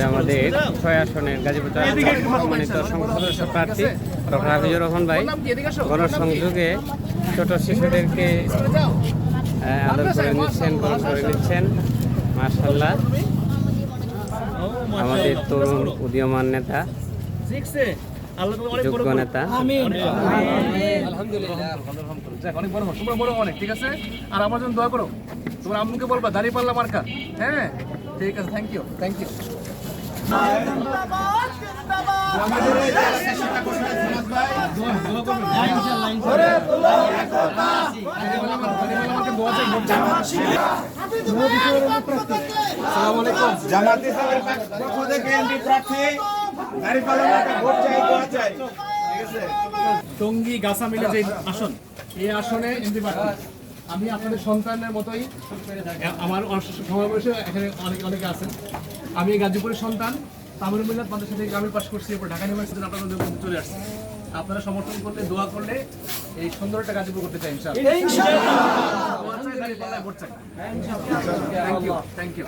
আমাদের 6 আসনের গাজীপুর সম্মানিত সংসদ সদস্য প্রার্থী ডক্টর হাফিজুর রহমান ভাই গণসংযোগে ছোট শিশুদেরকে আদর করে নিচ্ছেন, গ্রহণ করে নিচ্ছেন। মাশাআল্লাহ, আমাদের তরুণ উদীয়মান নেতা, যোগ্য নেতা। অনেক ঠিক আছে। আর আমার জন্য দোয়া করো, তোমার আম্মুকে বলবা দাঁড়িপাল্লা মার্কা। হ্যাঁ ঠিক আছে, থ্যাংক ইউ থ্যাংক ইউ। জামাতে ইসলামের পক্ষ থেকে এমপি প্রার্থী দাঁড়িপাল্লা মার্কা ভোট চাই, দোয়া চাই। ঠিক আছে। টঙ্গী গাছা মিলে যে আসন, এই আসনে এমপি প্রার্থী আমি আপনাদের সন্তানের মতোই। আমার সমাবেশে এখানে অনেকে আছেন। আমি গাজীপুরের সন্তান, তামিল মিল্লাত মাদ্রাসা থেকে আমি পাশ করছি, এরপর ঢাকা ইউনিভার্সিটিতে আপনাদের চলে আসছি। আপনারা সমর্থন করলে, দোয়া করলে এই সুন্দর একটা গাজীপুর করতে চাই ইনশাআল্লাহ। Thank you thank you.